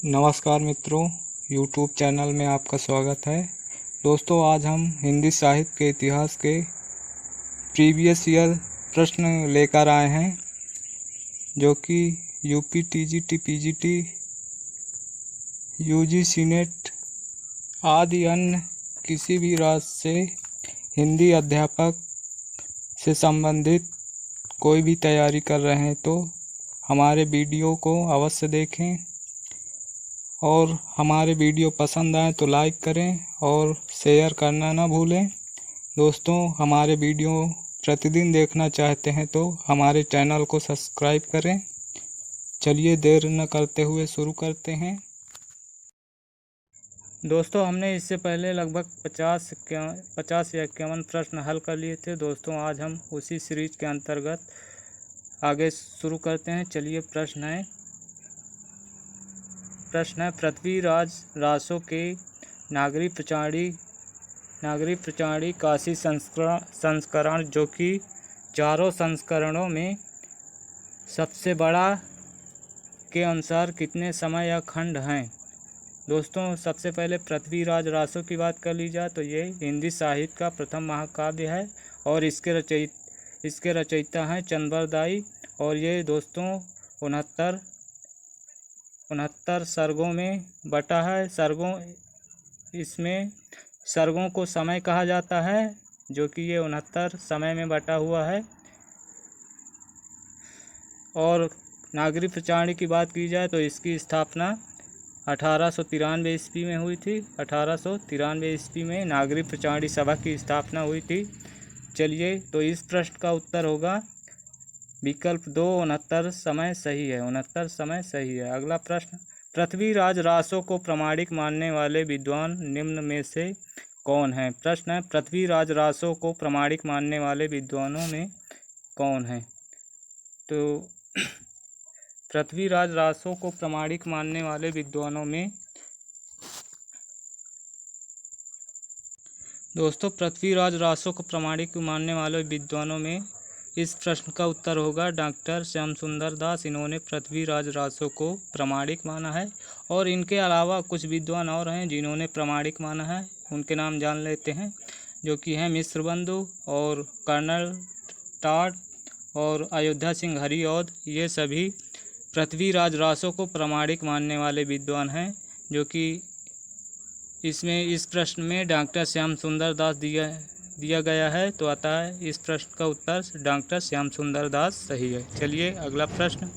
नमस्कार मित्रों, YouTube channel में आपका स्वागत है। दोस्तों, आज हम हिंदी साहित्य के इतिहास के प्रीवियस ईयर प्रश्न लेकर आए हैं, जो कि UP TGT, PGT, UGC net आदि अन्य किसी भी राज्य से हिंदी अध्यापक से संबंधित कोई भी तैयारी कर रहे हैं तो हमारे वीडियो को अवश्य देखें और हमारे वीडियो पसंद आए तो लाइक करें और शेयर करना ना भूलें। दोस्तों, हमारे वीडियो प्रतिदिन देखना चाहते हैं तो हमारे चैनल को सब्सक्राइब करें। चलिए देर न करते हुए शुरू करते हैं। दोस्तों, हमने इससे पहले लगभग 50 या 51 प्रश्न हल कर लिए थे। दोस्तों, आज हम उसी सीरीज के अंतर्गत आगे शुरू करते हैं। चलिए, प्रश्न है पृथ्वीराज रासो के नागरी प्रचारी काशी संस्करण, जो कि चारों संस्करणों में सबसे बड़ा, के अनुसार कितने समय या खंड हैं। दोस्तों, सबसे पहले पृथ्वीराज रासो की बात कर ली जाए तो ये हिंदी साहित्य का प्रथम महाकाव्य है और इसके रचयिता हैं चंद्रबरदाई। और ये दोस्तों 69 सर्गों में बटा है। इसमें सर्गों को समय कहा जाता है, जो कि ये 69 समय में बटा हुआ है। और नागरी प्रचारणी की बात की जाए तो इसकी स्थापना 1893 ईस्वी में हुई थी। 1893 ईस्वी में नागरी प्रचारणी सभा की स्थापना हुई थी। चलिए, तो इस प्रश्न का उत्तर होगा विकल्प 2, 69 समय सही है। 69 समय सही है। अगला प्रश्न, पृथ्वीराज रासो को प्रामाणिक मानने वाले विद्वान निम्न में से कौन है। प्रश्न है, पृथ्वीराज रासो को प्रामाणिक मानने वाले विद्वानों में कौन है। तो पृथ्वीराज रासो को प्रामाणिक मानने वाले विद्वानों में दोस्तों पृथ्वीराज रासो को प्रामाणिक मानने वाले विद्वानों में इस प्रश्न का उत्तर होगा डॉक्टर श्याम सुंदर दास। इन्होंने पृथ्वीराज रासो को प्रामाणिक माना है। और इनके अलावा कुछ विद्वान और हैं जिन्होंने प्रामाणिक माना है। उनके नाम जान लेते हैं, जो कि हैं मिश्रबंधु और कर्नल टाड और अयोध्या सिंह हरिऔध। ये सभी पृथ्वीराज रासो को प्रामाणिक मानने वाले विद्वान हैं, जो कि इसमें इस प्रश्न में डॉक्टर श्याम सुंदर दास दिया गया है। तो आता है इस प्रश्न का उत्तर डॉक्टर श्याम सुंदर दास सही है। चलिए, अगला प्रश्न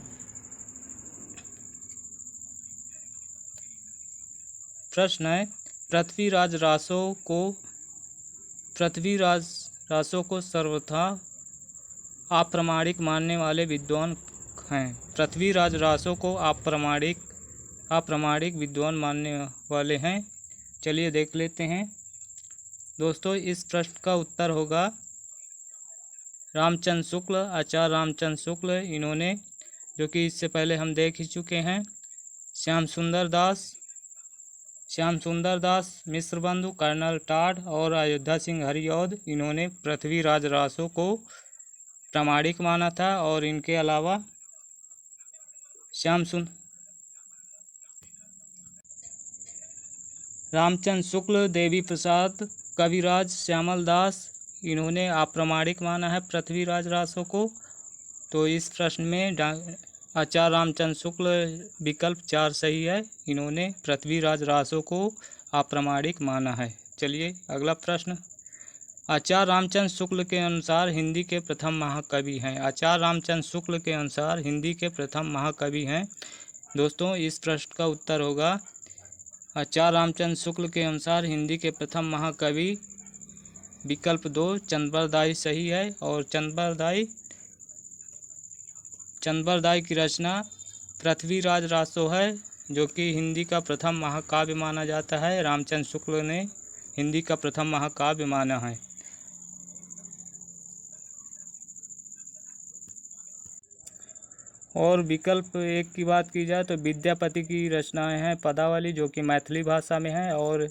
है, पृथ्वीराज रासो को सर्वथा अप्रामाणिक मानने वाले विद्वान हैं। पृथ्वीराज रासो को अप्रामाणिक विद्वान मानने वाले हैं। चलिए देख लेते हैं। दोस्तों, इस प्रश्न का उत्तर होगा रामचंद्र शुक्ल, आचार्य रामचंद्र शुक्ल। इन्होंने, जो कि इससे पहले हम देख ही चुके हैं, श्याम सुंदर दास, मिश्रबंधु, कर्नल टाड और अयोध्या सिंह हरिऔध, इन्होंने पृथ्वीराज रासो को प्रामाणिक माना था। और इनके अलावा रामचंद्र शुक्ल, देवी प्रसाद, कविराज, श्यामल दास, इन्होंने अप्रामाणिक माना है पृथ्वीराज रासो को। तो इस प्रश्न में आचार्य रामचंद्र शुक्ल विकल्प 4 सही है। इन्होंने पृथ्वीराज रासो को अप्रामाणिक माना है। चलिए, अगला प्रश्न, आचार्य रामचंद्र शुक्ल के अनुसार हिंदी के प्रथम महाकवि हैं। आचार्य रामचंद्र शुक्ल के अनुसार हिंदी के प्रथम महाकवि हैं। दोस्तों, इस प्रश्न का उत्तर होगा आचार्य रामचंद्र शुक्ल के अनुसार हिंदी के प्रथम महाकवि विकल्प 2 चंद्रबरदाई सही है। और चंद्रबरदाई की रचना पृथ्वीराज रासो है, जो कि हिंदी का प्रथम महाकाव्य माना जाता है। रामचंद्र शुक्ल ने हिंदी का प्रथम महाकाव्य माना है। और विकल्प 1 की बात की जाए तो विद्यापति की रचनाएं हैं पदावली, जो कि मैथिली भाषा में है। और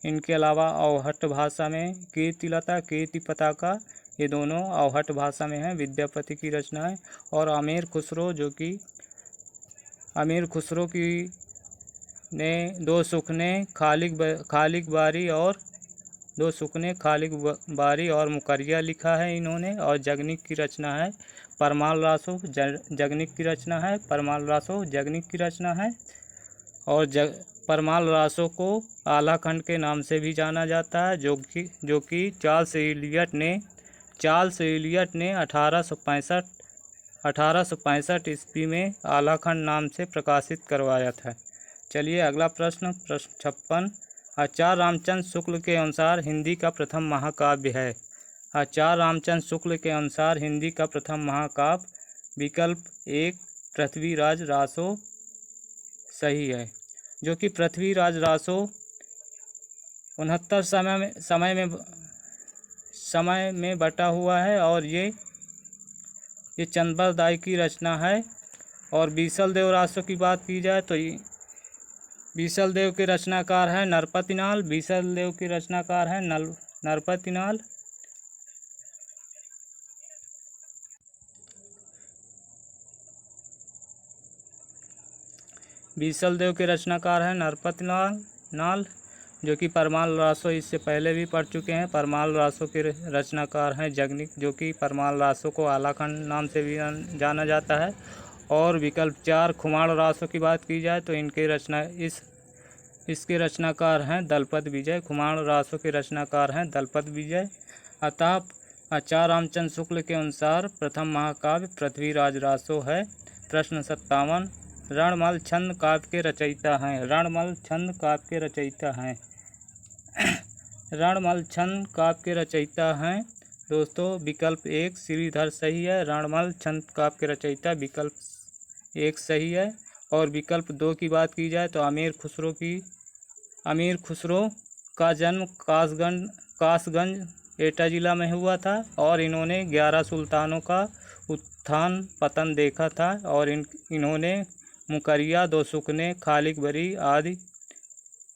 इनके अलावा अवहट्ट भाषा में कीर्तिलता, कीर्ति पताका, ये दोनों अवहट्ट भाषा में हैं विद्यापति की रचनाएं। और अमीर खुसरो की दो सुखने, खालिक बारी और दो सुखने, खालिक बारी और मुकरिया लिखा है इन्होंने। और जगनिक की रचना है परमाल रासो, जगनिक की रचना है परमाल रासो, जगनिक की रचना है। और परमाल रासो को आलाखंड के नाम से भी जाना जाता है, जो कि चार्ल्स इलियट ने 1865 ईस्वी में आलाखंड नाम से प्रकाशित करवाया था। चलिए अगला प्रश्न 56। आचार्य रामचंद्र शुक्ल के अनुसार हिंदी का प्रथम महाकाव्य है। आचार्य रामचंद्र शुक्ल के अनुसार हिंदी का प्रथम महाकाव्य विकल्प 1 पृथ्वीराज रासो सही है, जो कि पृथ्वीराज रासो 69 समय में बटा हुआ है। और ये चंद्रबरदाई की रचना है। और बीसल देव रासो की बात की जाए तो बीसल देव के रचनाकार है नरपतिनाल, बीसल देव के रचनाकार है नरपतिनाल। बीसल देव के रचनाकार है नरपतिनाल, जो कि परमाल रासो इससे पहले भी पढ़ चुके हैं। परमाल रासो के रचनाकार हैं जगनिक, जो कि परमाल रासो को आलाखंड नाम से भी जाना जाता है। और विकल्प 4 खुमाण रासो की बात की जाए तो इसके रचनाकार हैं दलपत विजय। खुमाण रासो के रचनाकार हैं दलपत विजय। अतः आचार्य रामचंद्र शुक्ल के अनुसार प्रथम महाकाव्य पृथ्वीराज रासो है। प्रश्न 57। रणमल छंद काव्य के रचयिता हैं। रणमल छंद काव्य के रचयिता हैं रणमल छंद काव्य के रचयिता हैं दोस्तों विकल्प 1 श्रीधर सही है। रणमल छंद काव्य के रचयिता विकल्प 1 सही है। और विकल्प 2 की बात की जाए तो अमीर खुसरो का जन्म कासगंज एटा जिला में हुआ था। और इन्होंने 11 सुल्तानों का उत्थान पतन देखा था। और इन्होंने मुकरिया, दो सुखने, खालिक बरी आदि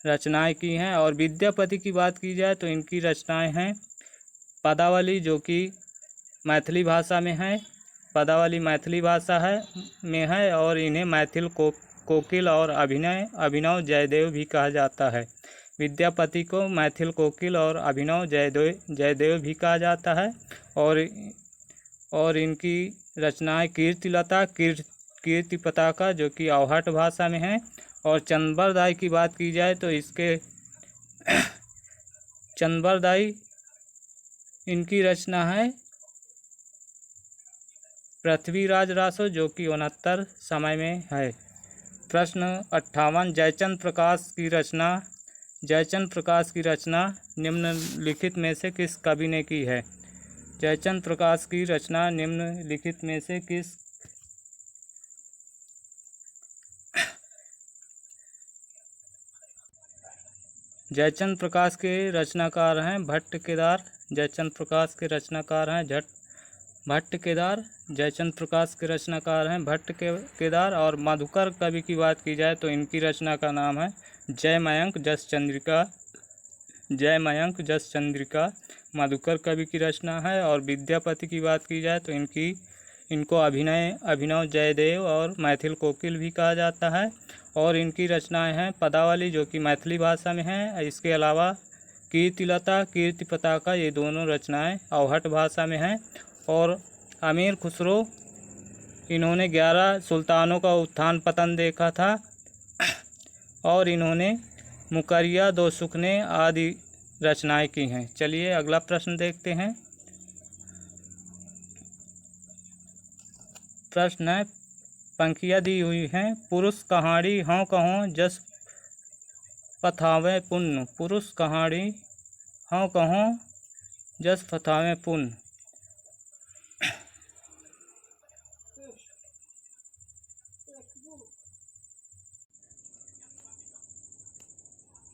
रचनाएं की हैं। और विद्यापति की बात की जाए तो इनकी रचनाएं हैं पदावली, जो कि मैथिली भाषा में है। पदावली मैथिली भाषा में है। और इन्हें मैथिल कोकिल और अभिनव जयदेव भी कहा जाता है। विद्यापति को मैथिल कोकिल और अभिनव जयदेव भी कहा जाता है। और इनकी रचनाएं कीर्तिलता, कीर्ति पताका, जो कि अवहट भाषा में है। और चंद्रबरदाई की बात की जाए तो चंद्रबरदाई इनकी रचना है पृथ्वीराज रासो, जो कि 69 समय में है। प्रश्न 58। जयचंद्र प्रकाश की रचना निम्नलिखित में से किस कवि ने की है। जयचंद्र प्रकाश की रचना निम्नलिखित में से किस जयचंद्र प्रकाश के रचनाकार हैं भट्ट केदार। जयचंद्र प्रकाश के रचनाकार हैं भट्ट केदार। जयचंद्र प्रकाश के रचनाकार हैं भट्ट केदार। और मधुकर कवि की बात की जाए तो इनकी रचना का नाम है जयमयंक जस चंद्रिका मधुकर कवि की रचना है। और विद्यापति की बात की जाए तो इनको अभिनव जयदेव और मैथिल कोकिल भी कहा जाता है। और इनकी रचनाएं हैं पदावली, जो कि मैथिली भाषा में है। इसके अलावा कीर्तिलता, कीर्ति पताका, ये दोनों रचनाएं अवहट भाषा में हैं। और अमीर खुसरो, इन्होंने 11 सुल्तानों का उत्थान पतन देखा था। और इन्होंने मुकरिया, दो सुखने आदि रचनाएं की हैं। चलिए अगला प्रश्न देखते हैं। प्रश्न है, पंक्तियाँ दी हुई हैं। पुरुष कहाड़ी हाँ कहों जस पथावे पुण्य। पुरुष कहाड़ी हाँ कहों जस पथावे पुण्य।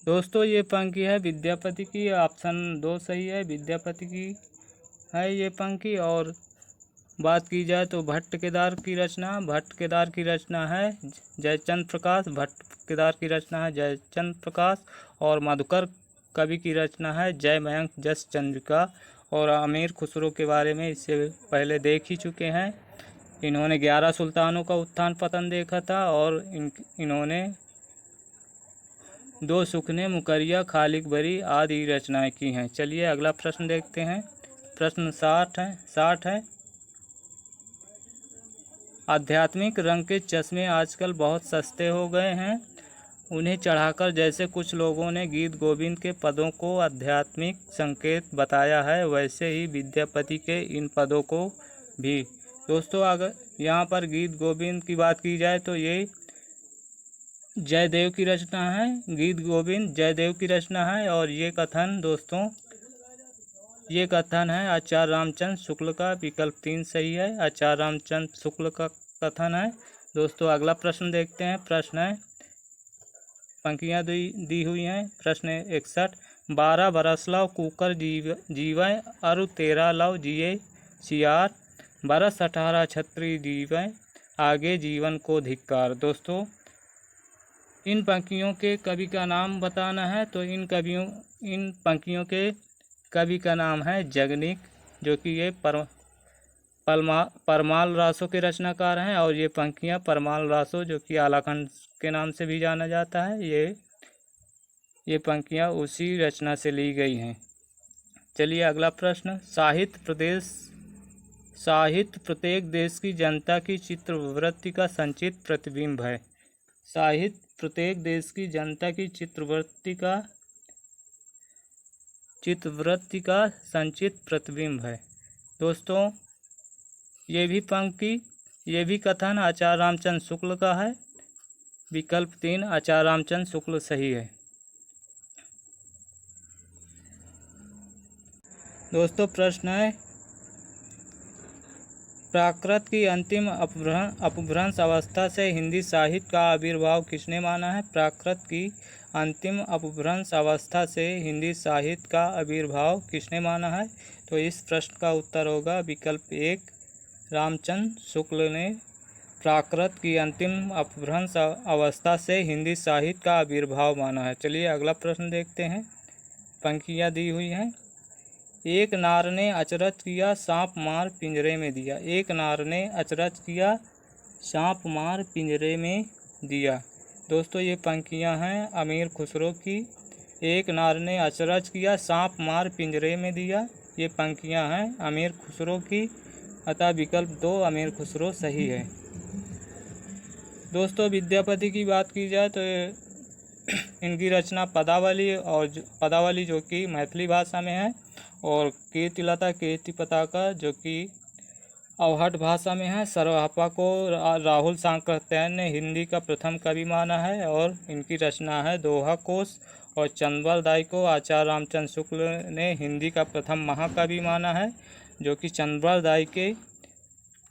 दोस्तों ये पंक्ति है विद्यापति की। ऑप्शन 2 सही है, विद्यापति की है ये पंक्ति। और बात की जाए तो भट्ट केदार की रचना है जयचंद्र प्रकाश। भट्ट केदार की रचना है जयचंद्र प्रकाश। और मधुकर कवि की रचना है जयमयंक जस चंद्रिका। और अमीर खुसरो के बारे में इससे पहले देख ही चुके हैं। इन्होंने 11 सुल्तानों का उत्थान पतन देखा था। और इन्होंने दो सुख ने मुकरिया खालिक बरी आदि रचनाएं की हैं। चलिए अगला प्रश्न देखते हैं। प्रश्न 60 है। आध्यात्मिक रंग के चश्मे आजकल बहुत सस्ते हो गए हैं। उन्हें चढ़ाकर जैसे कुछ लोगों ने गीत गोविंद के पदों को आध्यात्मिक संकेत बताया है, वैसे ही विद्यापति के इन पदों को भी। दोस्तों अगर यहाँ पर गीत गोविंद की बात की जाए तो ये जयदेव की रचना है। गीत गोविंद जयदेव की रचना है और ये कथन है आचार्य रामचंद्र शुक्ल का। विकल्प 3 सही है, आचार्य रामचंद्र शुक्ल का कथन है। दोस्तों अगला प्रश्न देखते हैं। प्रश्न है, पंक्तियाँ दी हुई हैं। प्रश्न 61। 12 बरस लव कुकर जीवै अरु 13 लव जिये सियार, बरस 18 छत्री जीवै आगे जीवन को धिक्कार। दोस्तों इन पंक्तियों के कवि का नाम बताना है। तो इन पंक्तियों के कवि का नाम है जगनीक, जो कि ये परमाल रासों के रचनाकार हैं। और ये पंक्तियाँ परमाल रासों, जो कि आलाखंड के नाम से भी जाना जाता है, ये पंक्तियाँ उसी रचना से ली गई हैं। चलिए अगला प्रश्न। साहित्य प्रत्येक देश की जनता की चित्रवृत्ति का संचित प्रतिबिंब है। साहित्य प्रत्येक देश की जनता की चित्रवृत्ति का संचित प्रतिबिंब है। दोस्तों ये भी कथन आचार्य रामचंद्र शुक्ल का है। विकल्प 3 आचार्य रामचंद्र शुक्ल सही है। दोस्तों प्रश्न है, प्राकृत की अंतिम अपभ्रंश अवस्था से हिंदी साहित्य का आविर्भाव किसने माना है? प्राकृत की अंतिम अपभ्रंश अवस्था से हिंदी साहित्य का आविर्भाव किसने माना है? तो इस प्रश्न का उत्तर होगा विकल्प 1 रामचंद्र शुक्ल ने प्राकृत की अंतिम अपभ्रंश अवस्था से हिंदी साहित्य का आविर्भाव माना है। चलिए अगला प्रश्न देखते हैं। पंक्तियाँ दी हुई हैं। एक नार ने अचरज किया सांप मार पिंजरे में दिया। एक नार ने अचरज किया सांप मार पिंजरे में दिया। दोस्तों ये पंक्तियाँ हैं अमीर खुसरो की। एक नार ने अचरज किया सांप मार पिंजरे में दिया, ये पंक्तियाँ हैं अमीर खुसरो की। अतः विकल्प 2 अमीर खुसरो सही है। दोस्तों विद्यापति की बात की जाए तो इनकी रचना पदावली जो कि मैथिली भाषा में है, और कीर्तिलता कीर्ति पताका जो कि अवहट भाषा में है। सरहपा को राहुल सांकृत्यायन ने हिंदी का प्रथम कवि माना है और इनकी रचना है दोहा कोश। और चंद्रबल दाई को आचार्य रामचंद्र शुक्ल ने हिंदी का प्रथम महाकवि माना है, जो कि चंद्रबल दाई के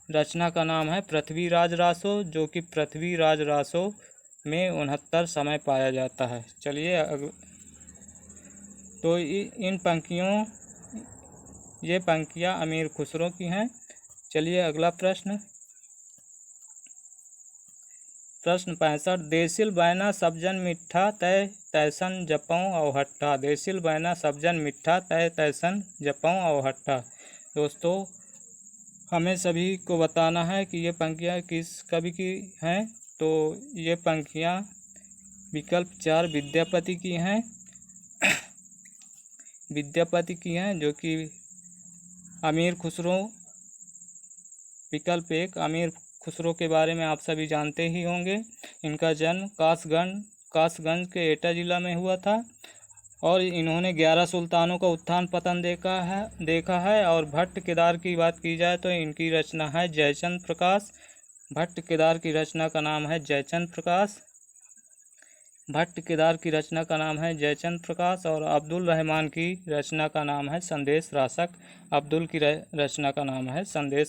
रचना का नाम है पृथ्वीराज रासो, जो कि पृथ्वीराज रासो में 69 समय पाया जाता है। चलिए तो ये पंक्तियाँ अमीर खुसरो की हैं। चलिए अगला प्रश्न। प्रश्न 65। देसिल बैना सबजन मिठा तय तैसन जपौं अवहट्ठा। देसिल बैना सबजन मिठा तय तैसन जपौं अवहट्ठा। दोस्तों हमें सभी को बताना है कि ये पंक्तियाँ किस कवि की हैं। तो ये पंक्तियाँ विकल्प 4 विद्यापति की हैं। जो कि अमीर खुसरो। विकल्प 1 अमीर खुसरो के बारे में आप सभी जानते ही होंगे। इनका जन्म कासगंज के एटा जिला में हुआ था और इन्होंने 11 सुल्तानों का उत्थान पतन देखा है। और भट्ट केदार की बात की जाए तो इनकी रचना है जयचंद प्रकाश। भट्ट केदार की रचना का नाम है जयचंद प्रकाश। और अब्दुल रहमान की रचना का नाम है संदेश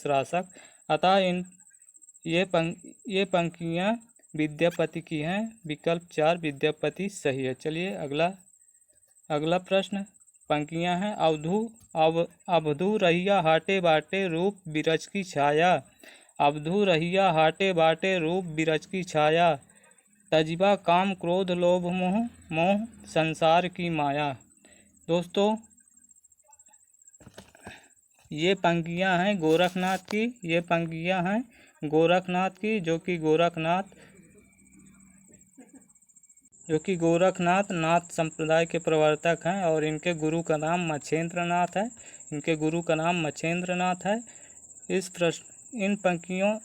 रासक। अतः ये पंक्तियाँ विद्यापति की हैं। विकल्प 4 विद्यापति सही है। चलिए अगला प्रश्न। पंक्तियाँ हैं अवधू रहिया हाटे बाटे रूप बिरज की छाया। अवधू रहिया हाटे बाटे रूप बिरज की छाया, तजबा काम क्रोध लोभ मोह संसार की माया। दोस्तों ये पंक्तियाँ हैं गोरखनाथ की, जो कि जो कि गोरखनाथ नाथ संप्रदाय के प्रवर्तक हैं और इनके गुरु का नाम मच्छेंद्र नाथ है। इनके गुरु का नाम मच्छेंद्र नाथ है।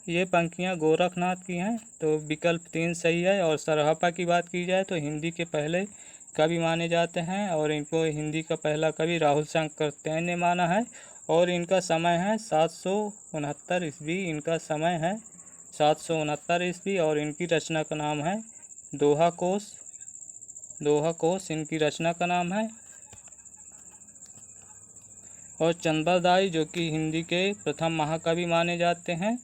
ये पंक्तियाँ गोरखनाथ की हैं, तो विकल्प 3 सही है। और सरहपा की बात की जाए तो हिंदी के पहले कवि माने जाते हैं और इनको हिंदी का पहला कवि राहुल शंकर तैन ने माना है। और इनका समय है 769 ईस्वी। इनका समय है 769 ईस्वी और इनकी रचना का नाम है दोहा कोश। दोहा कोश इनकी रचना का नाम है। और चंद्रदाई जो कि हिंदी के प्रथम महाकवि माने जाते हैं।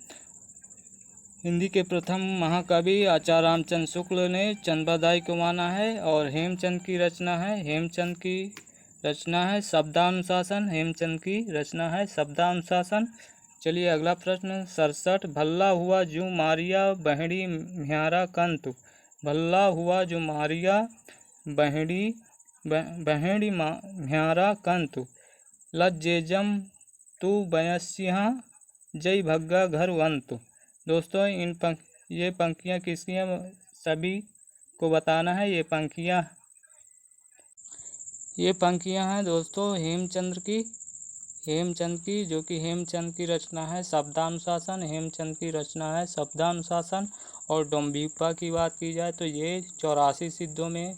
हिंदी के प्रथम महाकवि आचार्य रामचंद्र शुक्ल ने चंद्रदाई को माना है। और हेमचंद की रचना है शब्दानुशासन। हेमचंद की रचना है शब्दानुशासन। चलिए अगला प्रश्न 67। भल्ला हुआ जो मारिया बहड़ी म्यारा कंतु। भल्ला हुआ जो मारिया बहड़ी म्यारा कंतु। लज्जेजम तू बयस्या जय भग्गा घर वंतु। दोस्तों ये पंक्तियाँ किसकी हैं सभी को बताना है। ये पंक्तियाँ हैं दोस्तों हेमचंद की, जो कि हेमचंद की रचना है शब्दानुशासन। हेमचंद की रचना है शब्दानुशासन। और डोम्बिप्पा की बात की जाए तो ये 84 सिद्धों में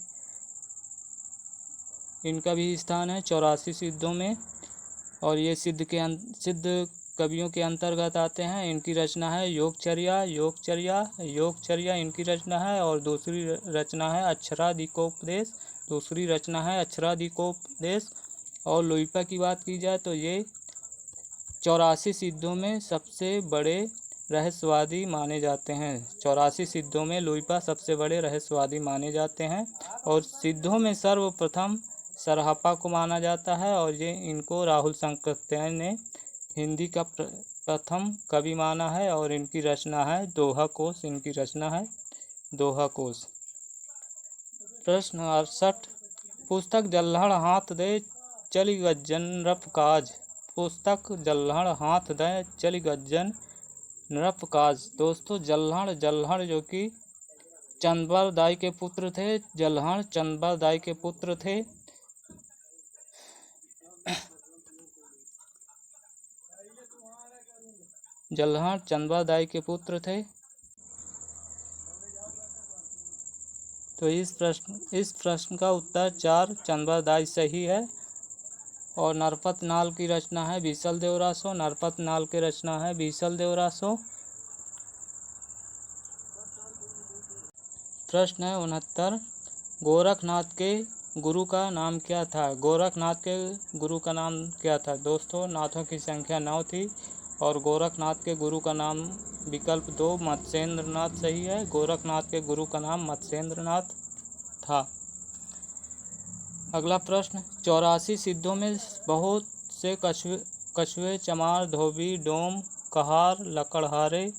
इनका भी स्थान है, 84 सिद्धों में। और ये सिद्ध कवियों के अंतर्गत आते हैं। इनकी रचना है योगचर्या इनकी रचना है। और दूसरी रचना है अक्षराधिकोपदेश। और लोइपा की बात की जाए तो ये 84 सिद्धों में सबसे बड़े रहस्यवादी माने जाते हैं। 84 सिद्धों में लोइपा सबसे बड़े रहस्यवादी माने जाते हैं। और सिद्धों में सर्वप्रथम सरहपा को माना जाता है। और ये इनको राहुल शंकर तैन ने हिंदी का प्रथम कवि माना है। और इनकी रचना है दोहा कोश। इनकी रचना है दोहा कोश। प्रश्न 68। पुस्तक जल्हड़ हाथ दे चली गज्जन नृप काज। पुस्तक जल्हड़ हाथ दे चली गज्जन नृप काज। दोस्तों जल्हड़ जो कि चंद्रदाई के पुत्र थे। जल्हड़ चंद्रदाई के पुत्र थे। जल्हड़ चंद्रदाई के पुत्र थे। तो इस प्रश्न का उत्तर 4 चंद्रदाई सही है। और नरपत नाल की रचना है बीसल देवरासो। नरपत नाल की रचना है बीसल देवरासो। प्रश्न है 69। गोरखनाथ के गुरु का नाम क्या था। गोरखनाथ के गुरु का नाम क्या था। दोस्तों नाथों की संख्या 9 थी। और गोरखनाथ के गुरु का नाम विकल्प 2 मत्स्येंद्र नाथ सही है। गोरखनाथ के गुरु का नाम मत्स्येंद्र नाथ था। अगला प्रश्न 84 सिद्धों में बहुत से कछुए चमार धोबी डोम कहार लकड़हारे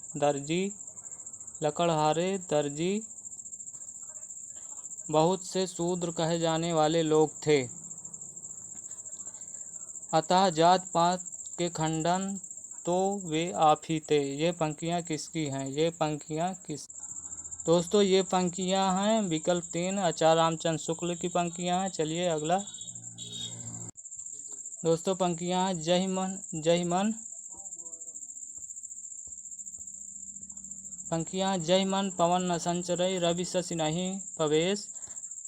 दर्जी बहुत से शूद्र कहे जाने वाले लोग थे। अतः जात पात के खंडन तो वे आप ही थे। ये पंक्तियाँ किसकी हैं। दोस्तों ये पंक्तियाँ हैं विकल्प 3 आचार्य रामचंद्र शुक्ल की पंक्तियाँ हैं। चलिए अगला दोस्तों पंक्तियाँ हैं जय मन पवन न संचरई रवि शशि नहीं प्रवेश।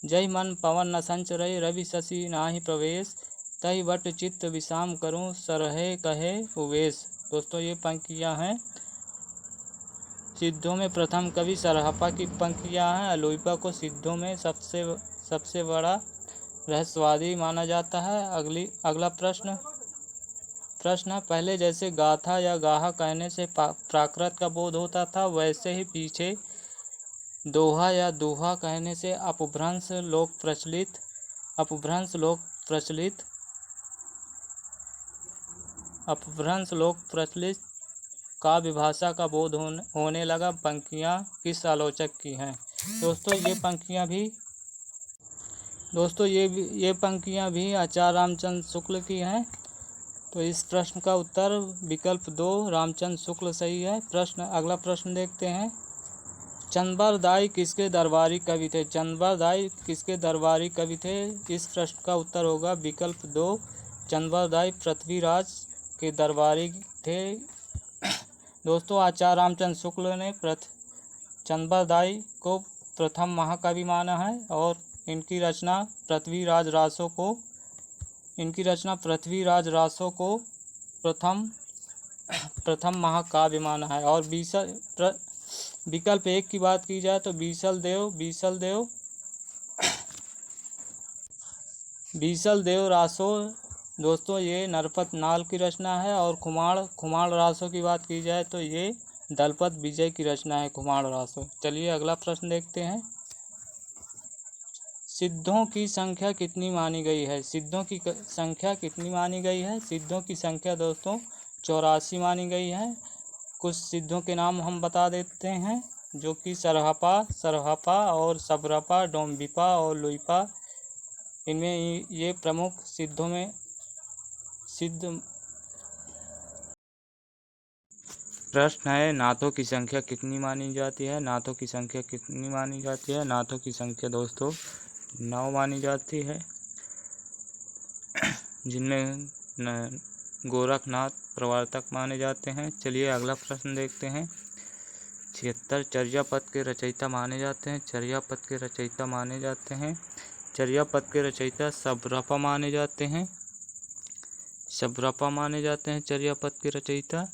जय मन पवन न संचरई रवि शशि नाही प्रवेश। तई वट चित्त विषाम करूं सरहे कहे उवेश। दोस्तों ये पंक्तियाँ हैं सिद्धों में प्रथम कवि सरहपा की पंक्तियाँ हैं। लोइपा को सिद्धों में सबसे बड़ा रहस्यवादी माना जाता है। अगला प्रश्न पहले जैसे गाथा या गाहा कहने से प्राकृत का बोध होता था, वैसे ही पीछे दोहा या दोहा कहने से अपभ्रंश लोक प्रचलित काव्य भाषा का बोध होने लगा। पंक्तियाँ किस आलोचक की हैं। दोस्तों ये पंक्तियाँ भी आचार्य रामचंद्र शुक्ल की हैं। तो इस प्रश्न का उत्तर विकल्प 2 रामचंद्र शुक्ल सही है। अगला प्रश्न देखते हैं चंद्रबरदाई किसके दरबारी कवि थे? चंद्रबरदाई किसके दरबारी कवि थे? इस प्रश्न का उत्तर होगा विकल्प 2, चंद्रबरदाई पृथ्वीराज के दरबारी थे। दोस्तों, आचार्य रामचंद्र शुक्ल ने चंद्रबरदाई को प्रथम महाकवि माना है और इनकी रचना पृथ्वीराज रासो को प्रथम महाकाव्य माना है। और विकल्प 1 की बात की जाए तो बीसल देव रासो, दोस्तों ये नरपत नाल की रचना है। और खुमाण रासो की बात की जाए तो ये दलपत विजय की रचना है, खुमाण रासो। चलिए अगला प्रश्न देखते हैं। सिद्धों की संख्या कितनी मानी गई है? सिद्धों की संख्या कितनी मानी गई है? सिद्धों की संख्या दोस्तों 84 मानी गई है। कुछ सिद्धों के नाम हम बता देते हैं, जो कि सरहपा और सबरपा, डोम्बिपा और लुइपा, इनमें ये प्रमुख सिद्धों में सिद्ध। प्रश्न है, नाथों की संख्या कितनी मानी जाती है? नाथों की संख्या कितनी मानी जाती है? नाथों की संख्या दोस्तों 9 मानी जाती है, जिनमें गोरखनाथ प्रवर्तक माने जाते हैं। चलिए अगला प्रश्न देखते हैं। 76 चर्यापद के रचयिता माने जाते हैं। चर्यापद के रचयिता माने जाते हैं। चर्यापद के रचयिता सबरपा माने जाते हैं। सबरपा माने जाते हैं चर्यापद के रचयिता।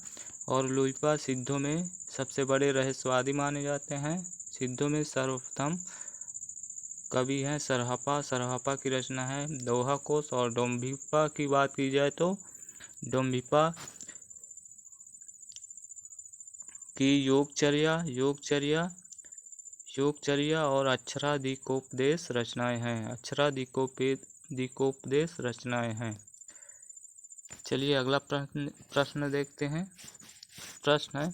और लुइपा सिद्धों में सबसे बड़े रहस्यवादी माने जाते हैं। सिद्धों में सर्वप्रथम कवि हैं सरहपा। सरहपा की रचना है दोहा कोश। और डोम्बिपा की बात की जाए तो डोम्बिपा की योगचर्या और अक्षराधिकोपदेश रचनाएं हैं। अक्षराधिकोपदेश रचनाएं हैं। चलिए अगला प्रश्न देखते हैं। प्रश्न है,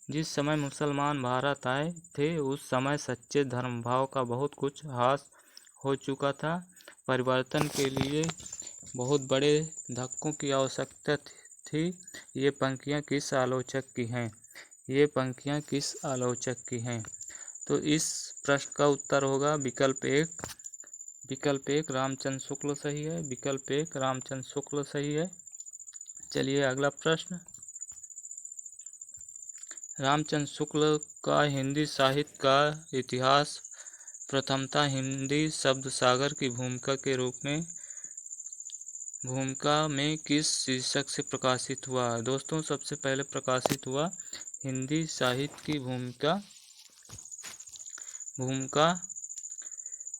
जिस समय मुसलमान भारत आए थे उस समय सच्चे धर्मभाव का बहुत कुछ ह्रास हो चुका था। परिवर्तन के लिए बहुत बड़े धक्कों की आवश्यकता थी। ये पंक्तियाँ किस आलोचक की हैं? ये पंक्तियाँ किस आलोचक की हैं? तो इस प्रश्न का उत्तर होगा विकल्प 1 रामचंद्र शुक्ल सही है। विकल्प 1 रामचंद्र शुक्ल सही है। चलिए अगला प्रश्न। रामचंद्र शुक्ल का हिंदी साहित्य का इतिहास प्रथमतः हिंदी शब्द सागर की भूमिका में किस शीर्षक से प्रकाशित हुआ? दोस्तों, सबसे पहले प्रकाशित हुआ हिंदी साहित्य की भूमिका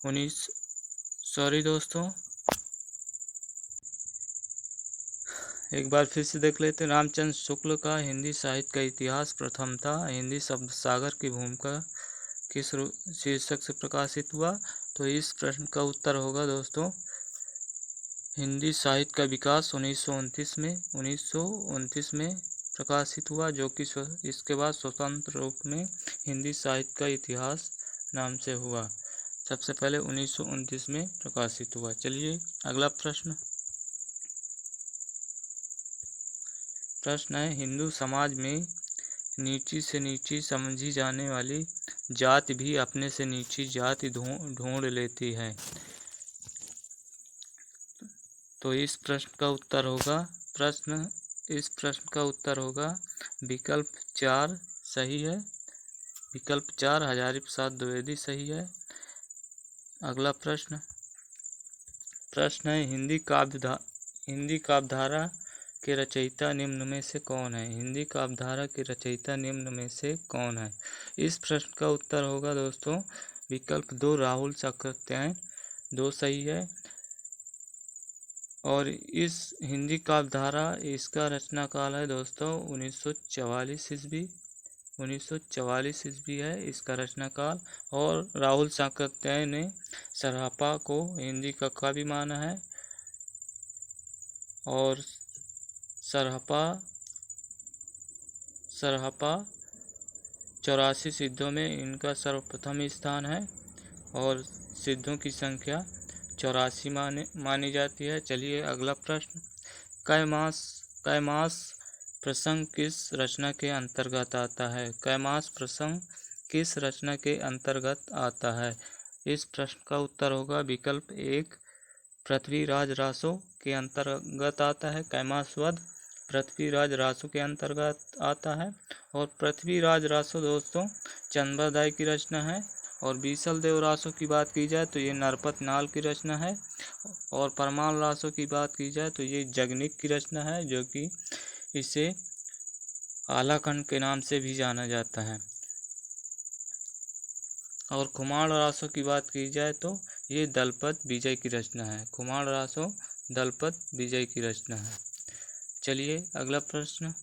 19 दोस्तों, एक बार फिर से देख लेते हैं। रामचंद्र शुक्ल का हिंदी साहित्य का इतिहास प्रथमतः हिंदी शब्द सागर की भूमिका किस शीर्षक से प्रकाशित हुआ? तो इस प्रश्न का उत्तर होगा दोस्तों हिंदी साहित्य का विकास 1929 में प्रकाशित हुआ, जो कि इसके बाद स्वतंत्र रूप में हिंदी साहित्य का इतिहास नाम से हुआ। सबसे पहले 1929 में प्रकाशित हुआ। चलिए अगला प्रश्न है, हिंदू समाज में नीची से नीची समझी जाने वाली जाति भी अपने से नीची जाति ढूंढ लेती है। तो इस प्रश्न का उत्तर होगा विकल्प 4 सही है। विकल्प 4 हजारी प्रसाद द्विवेदी सही है। अगला प्रश्न है, हिंदी काव्यधारा के रचयिता निम्न में से कौन है? हिंदी काव्यधारा के रचयिता निम्न में से कौन है? इस प्रश्न का उत्तर होगा दोस्तों विकल्प 2 राहुल सातत्यायन 2 सही है। और इस हिंदी काव्यधारा इसका रचना काल है दोस्तों 1944 ईस्वी है इसका रचना काल। और राहुल सातत्यायन ने सरहपा को हिंदी का काव्य माना है। और सरहपा 84 सिद्धों में इनका सर्वप्रथम स्थान है और सिद्धों की संख्या 84 मानी जाती है। चलिए अगला प्रश्न, कैमास प्रसंग किस रचना के अंतर्गत आता है? कैमास प्रसंग किस रचना के अंतर्गत आता है? इस प्रश्न का उत्तर होगा विकल्प 1, पृथ्वीराज रासो के अंतर्गत आता है। कैमासवध पृथ्वीराज रासो के अंतर्गत आता है। और पृथ्वीराज रासो दोस्तों चंद्रदाय की रचना है। और बीसल देव रासो की बात की जाए तो ये नरपत नाल की रचना है। और परमाल रासो की बात की जाए तो ये जगनिक की रचना है, जो कि इसे आलाखंड के नाम से भी जाना जाता है। और खुमाण रासो की बात की जाए तो ये दलपत विजय की रचना है। खुमाण रासो दलपत विजय की रचना है। चलिए अगला प्रश्न।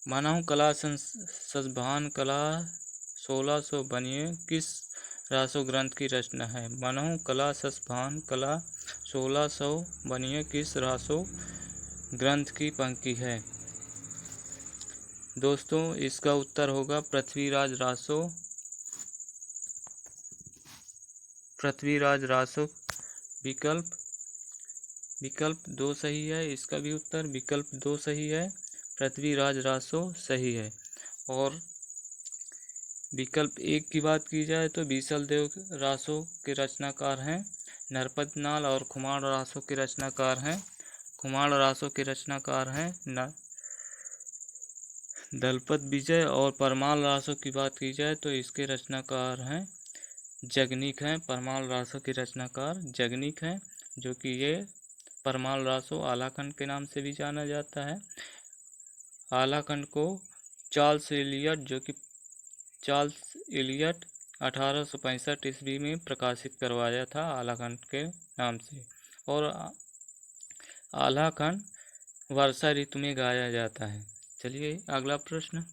मानव कला संस्थान कला 1600 बनिए किस रासो ग्रंथ की रचना है? मानव कला संस्थान कला 1600 बनिए किस रासो ग्रंथ की पंक्ति है? दोस्तों इसका उत्तर होगा पृथ्वीराज रासो। पृथ्वीराज रासो विकल्प 2 सही है। इसका भी उत्तर विकल्प 2 सही है। पृथ्वीराज रासो सही है। और विकल्प 1 की बात की जाए तो बीसल देव रासो के रचनाकार हैं नरपत नाल, और खुमाण रासो के रचनाकार हैं दलपत विजय। और परमाल रासो की बात की जाए तो इसके रचनाकार हैं जगनिक हैं। परमाल रासो के रचनाकार जगनिक हैं, जो कि ये परमाल रासो आलाखंड के नाम से भी जाना जाता है। आलाखंड को चार्ल्स इलियट 1865 ईस्वी में प्रकाशित करवाया था आलाखंड के नाम से। और आलाखंड वर्षा ऋतु में गाया जाता है। चलिए अगला प्रश्न।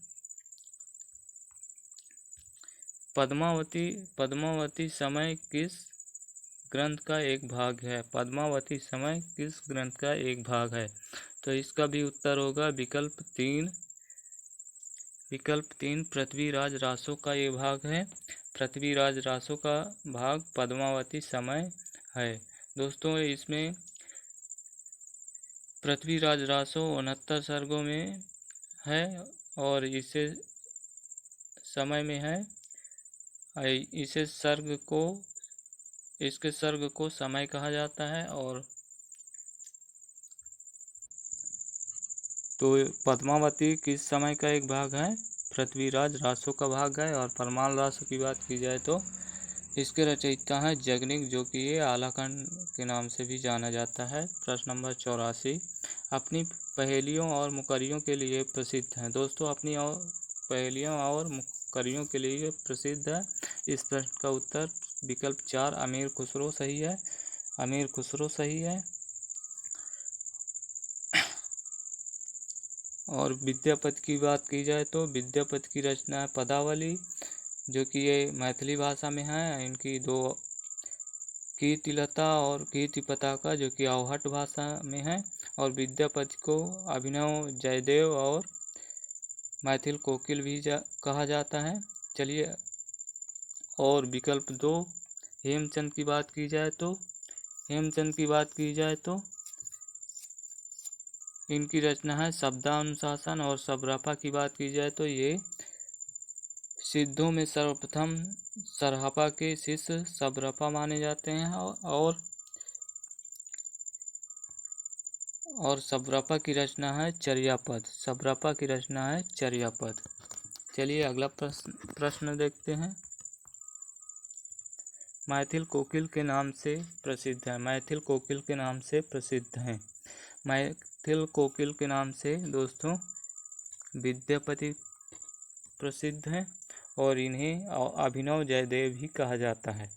पद्मावती समय किस ग्रंथ का एक भाग है? पद्मावती समय किस ग्रंथ का एक भाग है? तो इसका भी उत्तर होगा विकल्प 3 पृथ्वीराज रासो का ये भाग है। पृथ्वीराज रासो का भाग पद्मावती समय है। दोस्तों इसमें पृथ्वीराज रासो 69 सर्गों में है और इसे समय में है। इसके सर्ग को समय कहा जाता है। और तो पद्मावती किस समय का एक भाग है? पृथ्वीराज रासो का भाग है। और परमाल रासो की बात की जाए तो इसके रचयिता हैं जगनिक, जो कि ये आलाखंड के नाम से भी जाना जाता है। प्रश्न नंबर 84 अपनी पहेलियों और मुकरियों के लिए प्रसिद्ध है। दोस्तों अपनी पहेलियों और मुकरियों के लिए प्रसिद्ध है। इस प्रश्न का उत्तर विकल्प 4 अमीर खुसरो सही है। अमीर खुसरो सही है। और विद्यापति की बात की जाए तो विद्यापति की रचना है पदावली, जो कि ये मैथिली भाषा में है। इनकी 2 कीर्तिलता और कीर्ति पताका, जो कि अवहट भाषा में है। और विद्यापति को अभिनव जयदेव और मैथिल कोकिल भी कहा जाता है। चलिए और विकल्प 2 हेमचंद की बात की जाए तो इनकी रचना है शब्दानुशासन। और सबरपा की बात की जाए तो ये सिद्धों में सर्वप्रथम सरहपा के शिष्य सबरपा माने जाते हैं। और सबरपा की रचना है चर्यापद। चलिए अगला प्रश्न देखते हैं। मैथिल कोकिल के नाम से प्रसिद्ध है। मैथिल कोकिल के नाम से दोस्तों विद्यापति प्रसिद्ध हैं। और इन्हें अभिनव जयदेव भी कहा जाता है।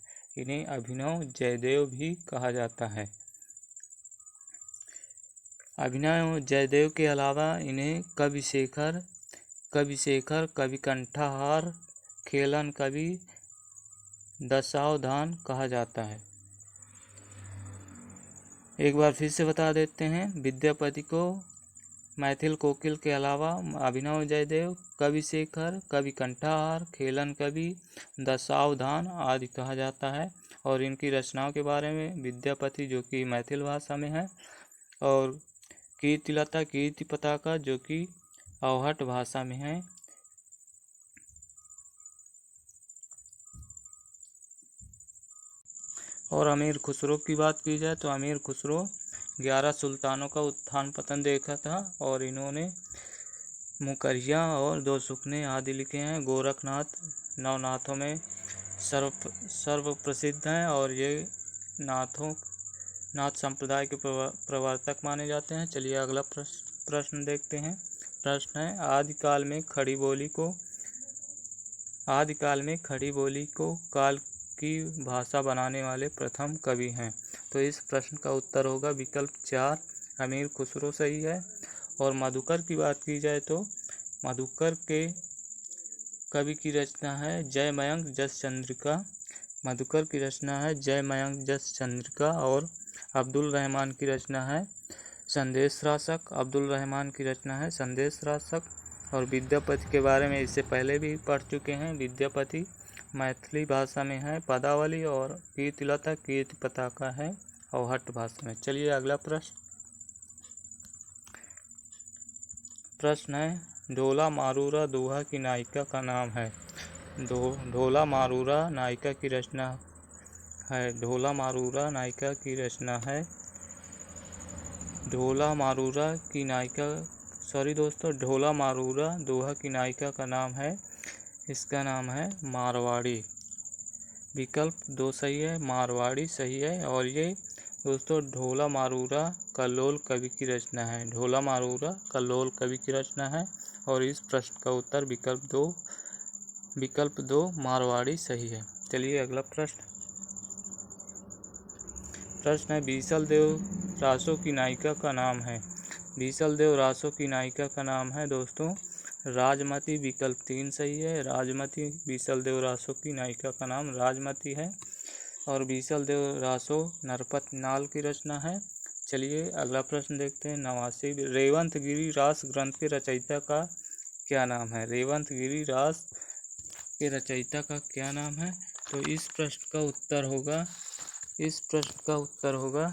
अभिनव जयदेव के अलावा इन्हें कविशेखर, कवि कंठाहार, खेलन कवि, दशावधान कहा जाता है। एक बार फिर से बता देते हैं। विद्यापति को मैथिल कोकिल के अलावा अभिनव जयदेव, कविशेखर, कवि कंठाहार, खेलन कवि, दशावधान आदि कहा जाता है। और इनकी रचनाओं के बारे में विद्यापति, जो कि मैथिल भाषा में है, और कीर्तिलता कीर्ति पताका, जो कि अवहट भाषा में है। और अमीर खुसरो की बात की जाए तो अमीर खुसरो 11 सुल्तानों का उत्थान पतन देखा था और इन्होंने मुकरिया और दो सुखने आदि लिखे हैं। गोरखनाथ नवनाथों में सर्व प्रसिद्ध हैं और ये नाथ संप्रदाय के प्रवर्तक माने जाते हैं। चलिए अगला प्रश्न देखते हैं। प्रश्न है आदिकाल में खड़ी बोली को काल की भाषा बनाने वाले प्रथम कवि हैं। तो इस प्रश्न का उत्तर होगा विकल्प 4 अमीर खुसरो सही है। और मधुकर की बात की जाए तो मधुकर के कवि की रचना है जयमयंक जस चंद्रिका। मधुकर की रचना है जयमयंक जस चंद्रिका। और अब्दुल रहमान की रचना है संदेश रासक। अब्दुल रहमान की रचना है संदेश रासक। और विद्यापति के बारे में इससे पहले भी पढ़ चुके हैं। विद्यापति मैथिली भाषा में है पदावली और कीर्तिलता कीर्ति पताका है अवहट्ट भाषा में। चलिए अगला प्रश्न है ढोला मारूरा दोहा की नायिका का नाम है। ढोला मारूरा नायिका की रचना है ढोला मारूरा नायिका की रचना है ढोला मारूरा की नायिका ढोला मारूरा दोहा की नायिका का नाम है इसका नाम है मारवाड़ी। विकल्प 2 सही है, मारवाड़ी सही है। और ये दोस्तों ढोला मारूरा कल्लोल कवि की रचना है। ढोला मारूरा कल्लोल कवि की रचना है। और इस प्रश्न का उत्तर विकल्प 2 मारवाड़ी सही है। चलिए अगला प्रश्न है बीसल देव रासो की नायिका का नाम है। बीसल देव रासो की नायिका का नाम है दोस्तों राजमती। विकल्प 3 सही है, राजमती। बीसल देव रासो की नायिका का नाम राजमती है। और बीसल देव रासो नरपत नाल की रचना है। चलिए अगला प्रश्न देखते हैं। 89 रेवंत गिरी रास ग्रंथ के रचयिता का क्या नाम है। रेवंत गिरी रास के रचयिता का क्या नाम है। तो इस प्रश्न का उत्तर होगा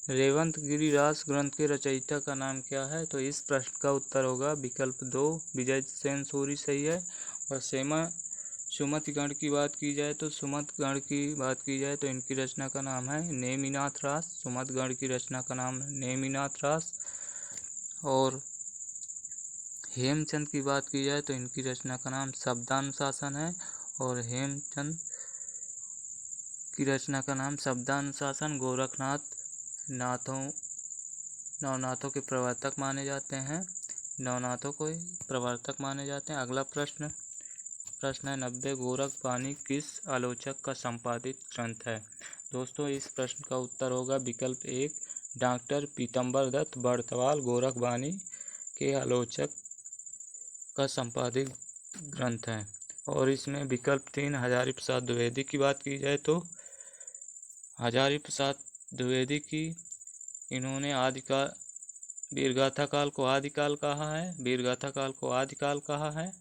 रेवंत गिरी रास ग्रंथ के रचयिता का नाम क्या है। तो इस प्रश्न का उत्तर होगा विकल्प 2 विजय सेन सूरी सही है। और सुमत गण की बात की जाए तो इनकी रचना का नाम है नेमिनाथ रास। सुमत गण की रचना का नाम है नेमिनाथ रास। और हेमचंद की बात की जाए तो इनकी रचना का नाम शब्दानुशासन है। और हेमचंद की रचना का नाम शब्दानुशासन। गोरखनाथ नवनाथों के प्रवर्तक माने जाते हैं। अगला प्रश्न है 90 गोरख बानी किस आलोचक का संपादित ग्रंथ है। दोस्तों इस प्रश्न का उत्तर होगा विकल्प 1 डॉक्टर पीतम्बर दत्त बड़तवाल गोरख बानी के आलोचक का संपादित ग्रंथ है। और इसमें विकल्प 3 हजारी प्रसाद द्विवेदी की बात की जाए तो हजारी प्रसाद द्विवेदी की इन्होंने वीरगाथा काल को आदिकाल कहा है।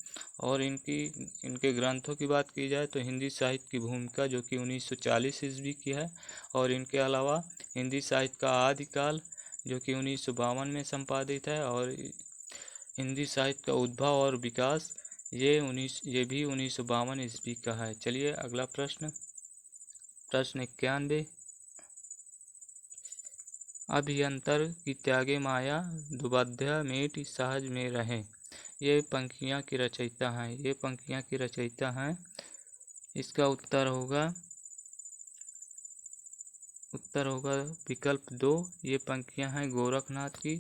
और इनके ग्रंथों की बात की जाए तो हिंदी साहित्य की भूमिका जो कि 1940 ईस्वी की है। और इनके अलावा हिंदी साहित्य का आदिकाल जो कि 1952 में संपादित है। और हिंदी साहित्य का उद्भव और विकास ये भी 1952 ईस्वी का है। चलिए अगला प्रश्न 91 अभियंतर की त्यागे माया दुबध्या मेट सहज में रहे। ये पंक्तियाँ की रचयिता हैं। इसका उत्तर होगा विकल्प 2 ये पंक्तियाँ हैं गोरखनाथ की।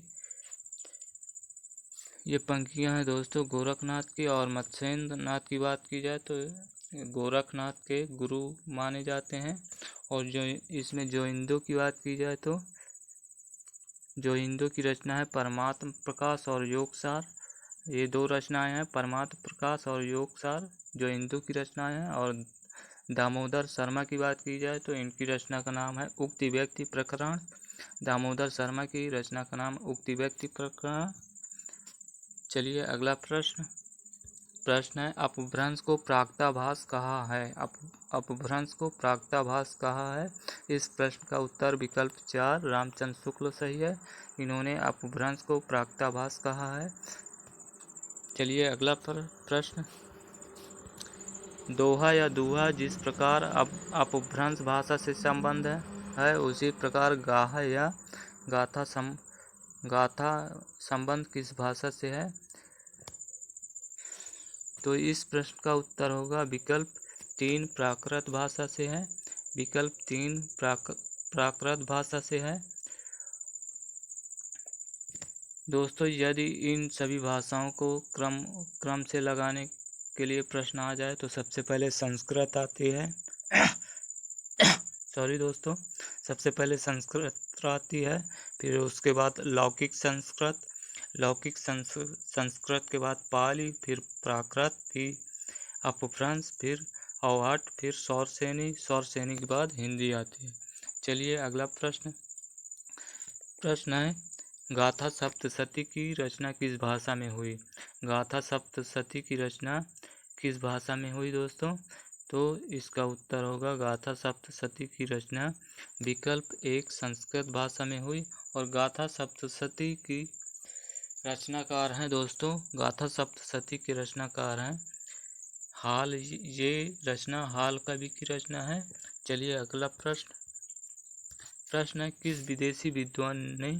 ये पंक्तियाँ हैं दोस्तों गोरखनाथ की। और मत्स्येंद्र नाथ की बात की जाए तो गोरखनाथ के गुरु माने जाते हैं। और जो इसमें जोइंदो की बात की जाए तो जोइंदो की रचना है परमात्म प्रकाश और योगसार। ये 2 रचनाएं हैं परमात्म प्रकाश और योगसार जोइंदो की रचनाएं हैं। और दामोदर शर्मा की बात की जाए तो इनकी रचना का नाम है उक्ति व्यक्ति प्रकरण। दामोदर शर्मा की रचना का नाम उक्ति व्यक्ति प्रकरण। चलिए अगला प्रश्न है अपभ्रंश को प्राक्ताभास कहा है। अपभ्रंश को प्राक्ताभास कहा है। इस प्रश्न का उत्तर विकल्प 4 रामचंद्र शुक्ल सही है। इन्होंने अपभ्रंश को प्राक्ताभास कहा है। चलिए अगला प्रश्न दोहा या दूहा जिस प्रकार अपभ्रंश भाषा से संबंध है, उसी प्रकार गाहा या गाथा संबंध किस भाषा से है? तो इस प्रश्न का उत्तर होगा विकल्प 3 प्राकृत भाषा से है। विकल्प 3 प्राकृत भाषा से है। दोस्तों, यदि इन सभी भाषाओं को क्रम से लगाने के लिए प्रश्न आ जाए तो सबसे पहले संस्कृत आती है। सॉरी दोस्तों, सबसे पहले संस्कृत आती है, फिर उसके बाद लौकिक संस्कृत के बाद पाली, फिर प्राकृत, फिर अपभ्रंश, फिर अवहट, फिर सौरसेनी के बाद हिंदी आती है। चलिए अगला प्रश्न है, गाथा सप्तशती की रचना किस भाषा में हुई? गाथा सप्तशती की रचना किस भाषा में हुई दोस्तों? तो इसका उत्तर होगा गाथा सप्तशती की रचना विकल्प 1 संस्कृत भाषा में हुई। और गाथा सप्तशती की रचनाकार हैं दोस्तों, गाथा सप्तशती के रचनाकार हैं ये रचना हाल कवि की रचना है। चलिए अगला प्रश्न है, किस विदेशी विद्वान ने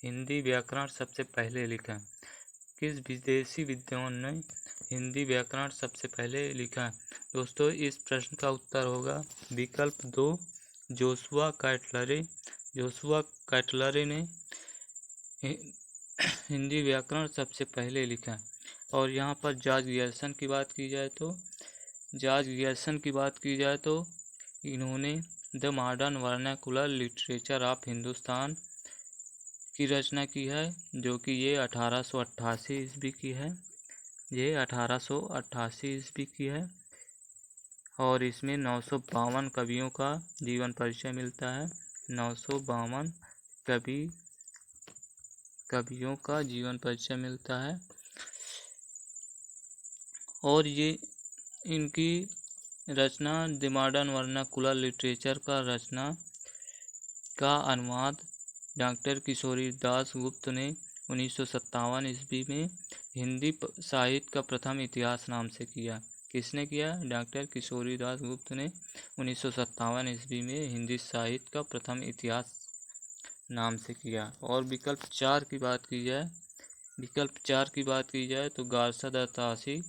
हिंदी व्याकरण सबसे पहले लिखा? किस विदेशी विद्वान ने हिंदी व्याकरण सबसे पहले लिखा? दोस्तों, इस प्रश्न का उत्तर होगा विकल्प 2 जोशुआ कैटलरे ने हिंदी व्याकरण सबसे पहले लिखा। और यहाँ पर जॉर्ज ग्रियर्सन की बात की जाए तो इन्होंने the modern vernacular literature of Hindustan की रचना की है, जो कि ये 1888 ईस्वी की है। ये 1888 ईस्वी की है और इसमें 952 कवियों का जीवन परिचय मिलता है। 952 कवियों का जीवन परिचय मिलता है और ये इनकी रचना द मॉडर्न वर्नाकुलर लिटरेचर का अनुवाद डॉक्टर किशोरी दास गुप्त ने 1957 ईस्वी में हिंदी साहित्य का प्रथम इतिहास नाम से किया। किसने किया? डॉक्टर किशोरी दास गुप्त ने 1957 ईस्वी में हिंदी साहित्य का प्रथम इतिहास नाम से किया। और विकल्प 4 की बात की जाए तो गार्सा द तासी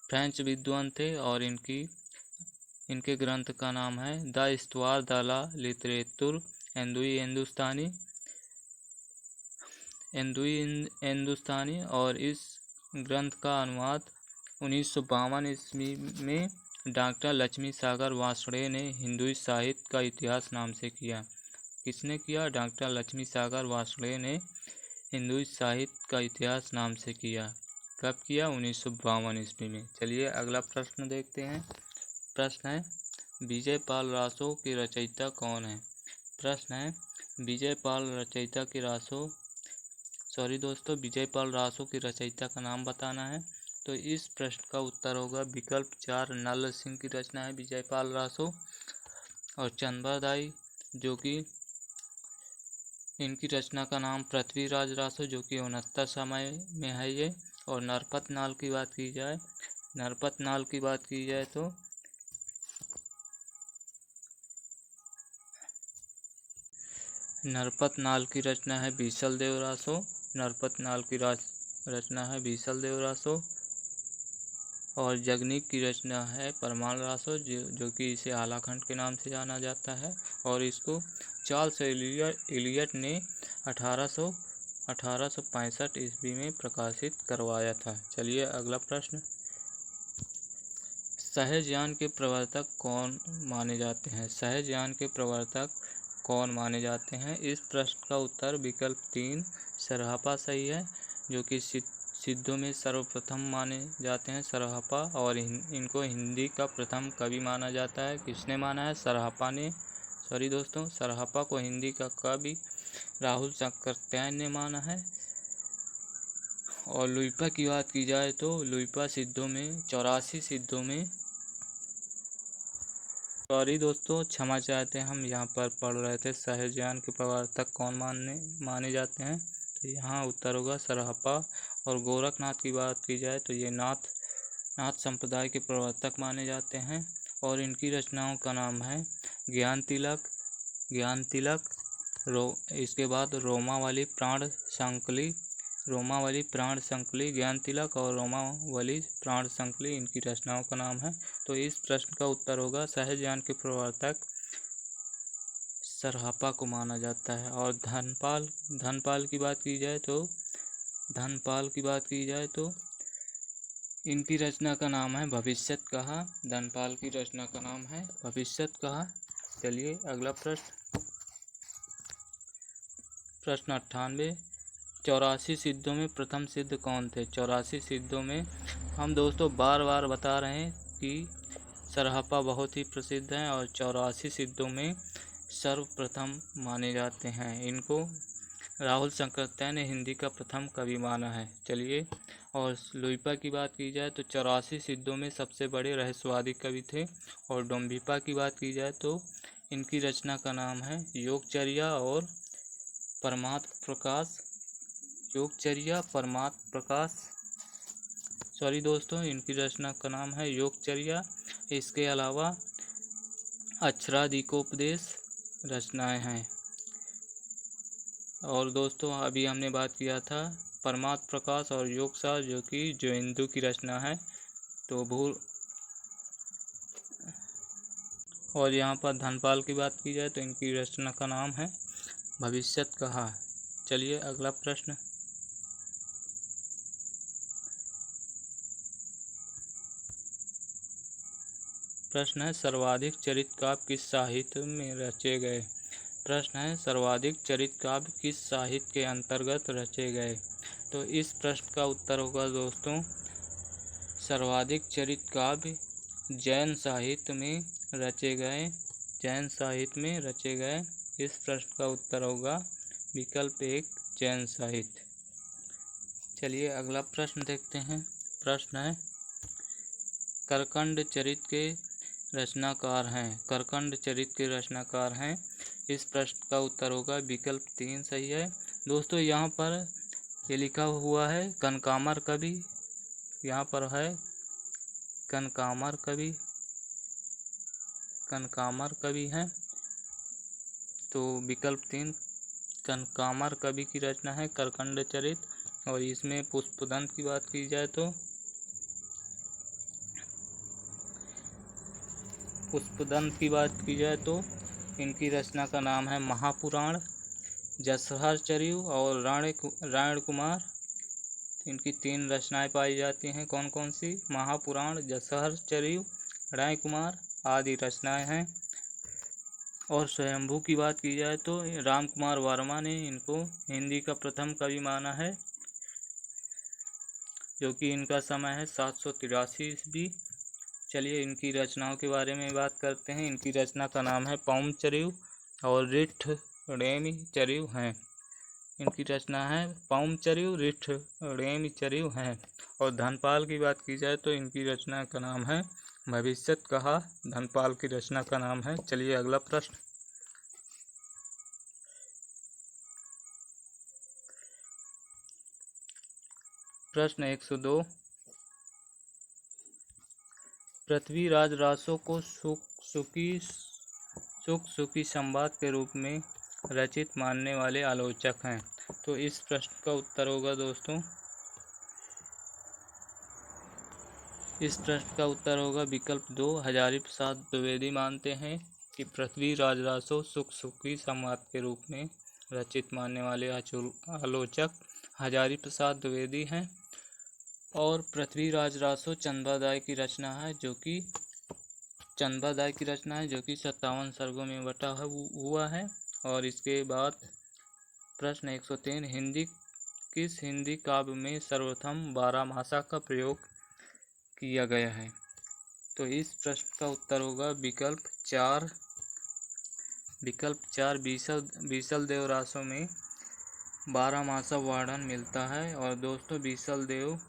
फ्रेंच विद्वान थे और इनके ग्रंथ का नाम है द हिस्toire de la littérature हिंदुस्तानी और इस ग्रंथ का अनुवाद 1952 ईस्वी में डॉक्टर लक्ष्मी सागर वार्ष्णेय ने हिंदू साहित्य का इतिहास नाम से किया। किसने किया? डॉक्टर लक्ष्मी सागर वार्ष्णेय ने हिंदू साहित्य का इतिहास नाम से किया। कब किया? 1952 ईस्वी में। चलिए अगला प्रश्न देखते हैं। प्रश्न है, विजय पाल रासो के रचयिता कौन है? प्रश्न है, विजय पाल रासो के रचयिता का नाम बताना है। तो इस प्रश्न का उत्तर होगा विकल्प 4 नल सिंह की रचना है विजय पाल रासो। और चंद्रदाई, जो कि इनकी रचना का नाम पृथ्वीराज रासो, जो कि 69 समय में है ये। और नरपत नाल की बात की जाए तो नरपत नाल की रचना है बीसल देव रासो। और जगनीक की रचना है परमाल रासो, जो कि इसे आलाखंड के नाम से जाना जाता है। और इसको चार्ल्स एलियट ने 1865 ईस्वी में प्रकाशित करवाया था। चलिए अगला प्रश्न, सहज ज्ञान के प्रवर्तक कौन माने जाते हैं? इस प्रश्न का उत्तर विकल्प 3 सरहपा सही है, जो कि सिद्धों में सर्वप्रथम माने जाते हैं सरहपा। और इनको हिंदी का प्रथम कवि माना जाता है। किसने माना है? सरहपा को हिंदी का कवि राहुल चक्रवर्ती ने माना है। और लुइपा की बात की जाए तो लुइपा 84 सिद्धों में क्षमा चाहते हैं, हम यहाँ पर पढ़ रहे थे सहज ज्ञान के प्रवर्तक कौन माने जाते हैं। तो यहाँ उत्तर होगा सरहपा। और गोरखनाथ की बात की जाए तो ये नाथ नाथ संप्रदाय के प्रवर्तक माने जाते हैं। और इनकी रचनाओं का नाम है ज्ञान तिलक, इसके बाद रोमावली प्राण संकली, ज्ञान तिलक और रोमावली प्राण संकली इनकी रचनाओं का नाम है। तो इस प्रश्न का उत्तर होगा सहज ज्ञान के प्रवर्तक सरहापा को माना जाता है। और धनपाल की बात की जाए तो इनकी रचना का नाम है भविष्यत कहा। धनपाल की रचना का नाम है भविष्यत कहा। चलिए अगला प्रश्न 98। 84 सिद्धों में प्रथम सिद्ध कौन थे? 84 सिद्धों में हम दोस्तों बार बार बता रहे हैं कि सरहापा बहुत ही प्रसिद्ध हैं और 84 सिद्धों में सर्वप्रथम माने जाते हैं। इनको राहुल शंकराचार्य ने हिंदी का प्रथम कवि माना है। चलिए, और लुइपा की बात की जाए तो 84 सिद्धों में सबसे बड़े रहस्यवादी कवि थे। और डोम्बिपा की बात की जाए तो इनकी रचना का नाम है योगचर्या और परमात्म प्रकाश। सॉरी दोस्तों, इनकी रचना का नाम है योगचर्या। इसके अलावा अक्षराधिकोपदेश रचनाएं हैं। और दोस्तों अभी हमने बात किया था परमात्म प्रकाश और योगसार जो कि जोइंदू की रचना है। तो और यहाँ पर धनपाल की बात की जाए तो इनकी रचना का नाम है भविष्यत कहा। चलिए अगला प्रश्न। प्रश्न है सर्वाधिक चरित काव्य किस साहित्य में रचे गए? प्रश्न है सर्वाधिक चरित काव्य किस साहित्य के अंतर्गत रचे गए? तो इस प्रश्न का उत्तर होगा दोस्तों सर्वाधिक चरित काव्य जैन साहित्य में रचे गए। इस प्रश्न का उत्तर होगा विकल्प 1 जैन साहित्य। चलिए अगला प्रश्न देखते हैं। प्रश्न है करकंड चरित के रचनाकार हैं। इस प्रश्न का उत्तर होगा विकल्प 3 सही है। दोस्तों यहाँ पर ये लिखा हुआ है कनकामर कवि, यहाँ पर है कनकामर कवि हैं। तो विकल्प 3 कनकामर कवि की रचना है करकंड चरित। और इसमें पुष्पदंत की बात की जाए तो इनकी रचना का नाम है महापुराण। जसहर चरियु और रायण कुमार, इनकी 3 रचनाएं पाई जाती हैं। कौन कौन सी? महापुराण, जसहर चरियु, राय कुमार आदि रचनाएं हैं। और स्वयंभू की बात की जाए तो राम कुमार वर्मा ने इनको हिंदी का प्रथम कवि माना है, जो कि इनका समय है 783 ईस्वी। चलिए इनकी रचनाओं के बारे में बात करते हैं। इनकी रचना का नाम है पौमचरियु और रिठ्ठडेमीचरियु हैं। इनकी रचना है पौमचरियु, रिठ्ठडेमीचरियु हैं। और धनपाल की बात की जाए तो इनकी रचना का नाम है भविष्यत कहा। धनपाल की रचना का नाम है। चलिए अगला प्रश्न। प्रश्न 102। पृथ्वीराज रासो को सुख-सुखी संवाद के रूप में रचित मानने वाले आलोचक हैं। तो इस प्रश्न का उत्तर होगा दोस्तों, इस प्रश्न का उत्तर होगा विकल्प 2 हजारी प्रसाद द्विवेदी मानते हैं कि पृथ्वीराज रासो सुख-सुखी संवाद के रूप में रचित मानने वाले आलोचक हजारी प्रसाद द्विवेदी हैं। और पृथ्वीराज रासो चंद्रदाय की रचना है, जो कि 57 सर्गों में बटा हुआ है। और इसके बाद प्रश्न 103 किस हिंदी काव्य में सर्वप्रथम 12 मासा का प्रयोग किया गया है? तो इस प्रश्न का उत्तर होगा विकल्प 4 बीसल देव रासों में 12 मासा वर्णन मिलता है। और दोस्तों बीसल देव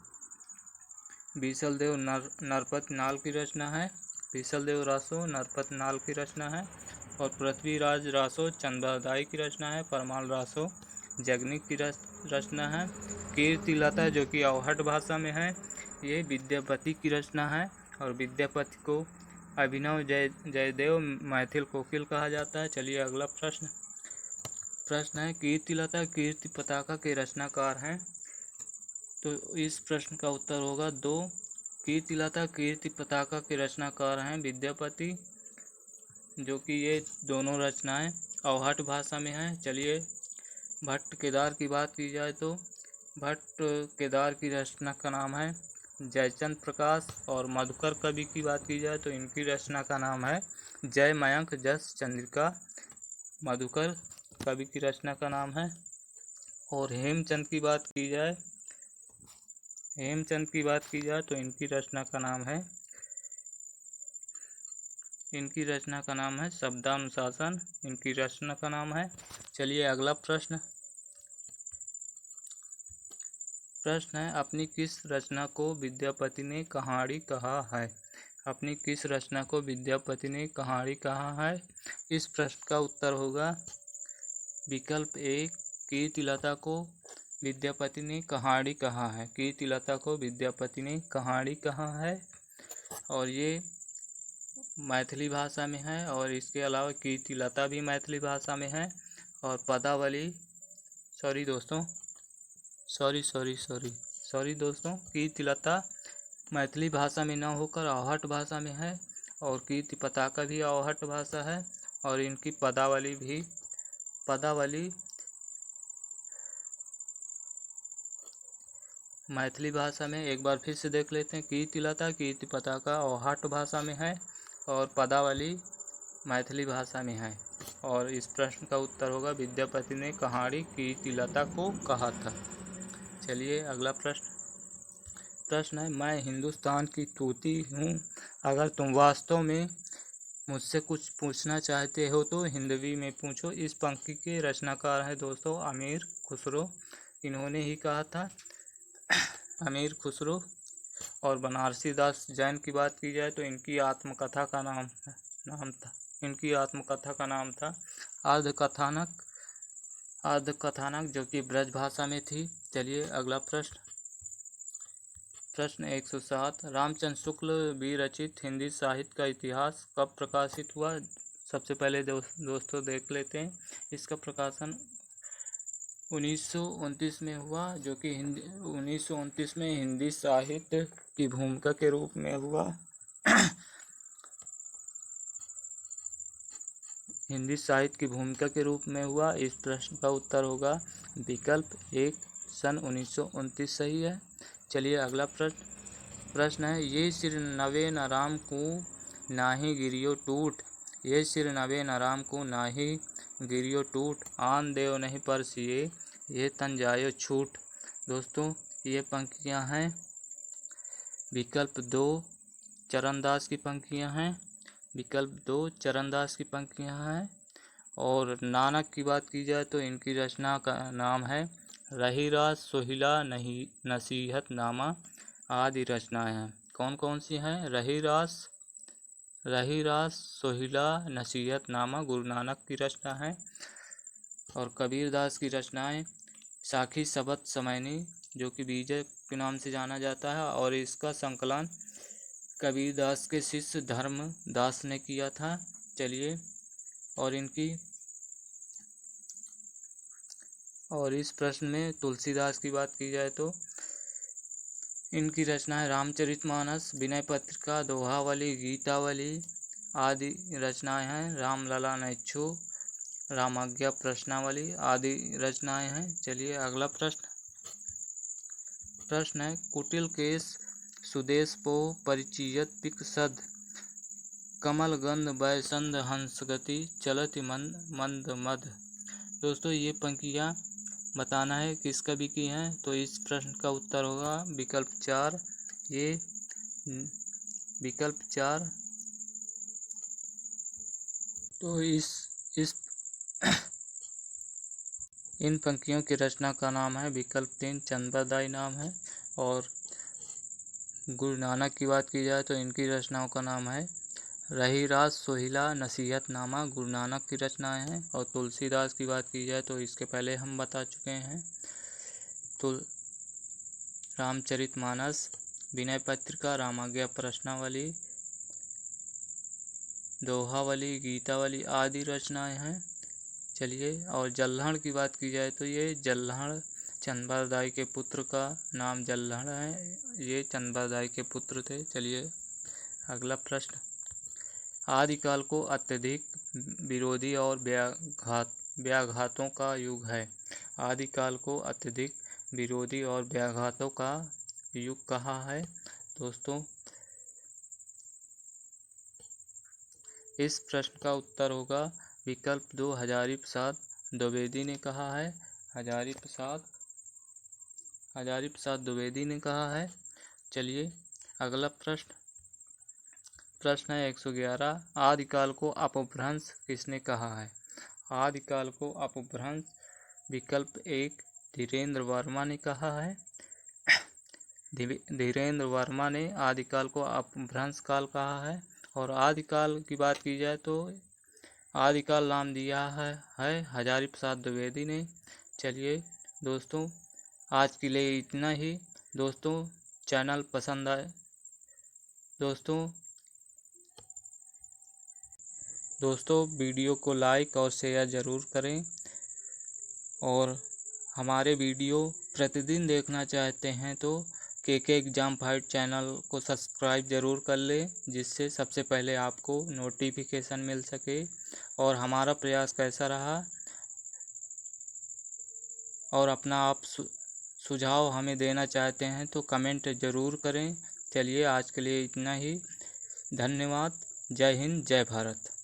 नरपत नाल की रचना है। बीसल देव रासो नरपत नाल की रचना है। और पृथ्वीराज रासो चंद्रदाय की रचना है। परमाल रासो जगनिक की रचना है। कीर्तिलता जो कि अवहट भाषा में है, ये विद्यापति की रचना है और विद्यापति को अभिनव जयदेव मैथिल कोकिल कहा जाता है। चलिए अगला प्रश्न है कीर्तिलता कीर्ति पताका के रचनाकार हैं। तो इस प्रश्न का उत्तर होगा 2। कीर्तिलता कीर्ति पताका के रचनाकार हैं विद्यापति, जो कि ये दोनों रचनाएं अवहट भाषा में हैं। चलिए भट्ट केदार की बात की जाए तो भट्ट केदार की रचना का नाम है जयचंद प्रकाश, और मधुकर कवि की बात की जाए तो इनकी रचना का नाम है जय मयंक जस चंद्रिका। मधुकर कवि की रचना का नाम है। और हेमचंद की बात की जाए तो इनकी रचना का नाम है शब्दानुशासन। इनकी रचना का नाम है। चलिए अगला प्रश्न है अपनी किस रचना को विद्यापति ने कहानी कहा है। अपनी किस रचना को विद्यापति ने कहानी कहा है। इस प्रश्न का उत्तर होगा विकल्प 1। कीर्तिलता को विद्यापति ने कहानी कहा है। कीर्तिलता को विद्यापति ने कहानी कहा है और ये मैथिली भाषा में है। और इसके अलावा कीर्तिलता भी मैथिली भाषा में है और पदावली सॉरी दोस्तों, कीर्तिलता मैथिली भाषा में न होकर अवहट भाषा में है और कीर्ति पताका भी अवहट भाषा है और इनकी पदावली मैथिली भाषा में। एक बार फिर से देख लेते हैं। कीर्तिलता कीर्ति पताका अवहट भाषा में है और पदावली मैथिली भाषा में है। और इस प्रश्न का उत्तर होगा विद्यापति ने कहानी कीर्तिलता को कहा था। चलिए अगला प्रश्न है मैं हिंदुस्तान की तूती हूँ, अगर तुम वास्तव में मुझसे कुछ पूछना चाहते हो तो हिंदवी में पूछो। इस पंक्ति के रचनाकार हैं दोस्तों अमीर खुसरो। इन्होंने ही कहा था अमीर खुसरो। और बनारसी दास जैन की बात की जाए तो इनकी आत्मकथा का नाम था अर्धकथानक, जो कि ब्रज भाषा में थी। चलिए अगला प्रश्न 107। रामचंद्र शुक्ल विरचित हिंदी साहित्य का इतिहास कब प्रकाशित हुआ। सबसे पहले दोस्तों देख लेते हैं। इसका प्रकाशन 1929 में हुआ, जो कि 1929 में हिंदी साहित्य की भूमिका के रूप में हुआ। हिंदी साहित्य की भूमिका के रूप में हुआ। इस प्रश्न का उत्तर होगा विकल्प 1 सन 1929 सही है। चलिए अगला प्रश्न है ये सिर नवे न राम को नाही गिरियो टूट। ये सिर नवे न राम को नाही गिरियो टूट, आन देव नहीं परसिए ये तन जायो छूट। दोस्तों ये पंक्तियां हैं विकल्प 2 चरणदास की पंक्तियां हैं। विकल्प 2 चरणदास की पंक्तियां हैं। और नानक की बात की जाए तो इनकी रचना का नाम है रहीरास सोहिला नसीहत नामा आदि रचनाएं हैं। कौन कौन सी हैं। रहीरास सोहिला नसीहत नामा गुरु नानक की रचना है। और कबीरदास की रचनाएं साखी सबत समैनी, जो कि विजय के नाम से जाना जाता है। और इसका संकलन कबीरदास के शिष्य धर्मदास ने किया था। चलिए और इस प्रश्न में तुलसीदास की बात की जाए तो इनकी रचनाएं रामचरितमानस, विनय पत्रिका, दोहावली, गीतावली आदि रचनाएं हैं। रामलला नैच्छो, रामाज्ञा प्रश्नावली आदि रचनाएं हैं। चलिए अगला प्रश्न है कुटिल केश सुदेश पो परिचियत पिक सद, कमल गंध बैसंद हंसगति चलति मंद मद। दोस्तों ये पंक्तियाँ बताना है किस कवि की हैं। तो इस प्रश्न का उत्तर होगा विकल्प 4। ये विकल्प 4। तो इन पंक्तियों की रचना का नाम है विकल्प 3 चंद्रदाई नाम है। और गुरु नानक की बात की जाए तो इनकी रचनाओं का नाम है रहीरास सोहिला नसीहत नामा, गुरु नानक की रचनाएं हैं। और तुलसीदास की बात की जाए तो इसके पहले हम बता चुके हैं तो रामचरितमानस, विनय पत्रिका, रामाज्ञा प्रश्नावली, दोहावली, गीतावली आदि रचनाएं हैं। चलिए, और जल्हड़ की बात की जाए तो ये जल्हड़ चंद्रदाई के पुत्र का नाम जल्हड़ है, ये चंद्रदाई के पुत्र थे। चलिए अगला प्रश्न, आदिकाल को अत्यधिक विरोधी और व्याघातों का युग है। आदिकाल को अत्यधिक विरोधी और व्याघातों का युग कहा है दोस्तों? इस प्रश्न का उत्तर होगा विकल्प 2 हजारी प्रसाद द्विवेदी ने कहा है। हजारी प्रसाद द्विवेदी ने कहा है। चलिए अगला प्रश्न है 111, आदिकाल को अपभ्रंश किसने कहा है? आदिकाल को अपभ्रंश विकल्प 1 धीरेन्द्र वर्मा ने कहा है। धीरेन्द्र वर्मा ने आदिकाल को अपभ्रंश काल कहा है। और आदिकाल की बात की जाए तो आदिकाल नाम दिया है हजारी प्रसाद द्विवेदी ने। चलिए दोस्तों, आज के लिए इतना ही। दोस्तों चैनल पसंद आए दोस्तों वीडियो को लाइक और शेयर ज़रूर करें, और हमारे वीडियो प्रतिदिन देखना चाहते हैं तो केके एग्जाम फाइट चैनल को सब्सक्राइब ज़रूर कर लें, जिससे सबसे पहले आपको नोटिफिकेशन मिल सके। और हमारा प्रयास कैसा रहा और अपना आप सुझाव हमें देना चाहते हैं तो कमेंट ज़रूर करें। चलिए आज के लिए इतना ही। धन्यवाद। जय हिंद, जय भारत।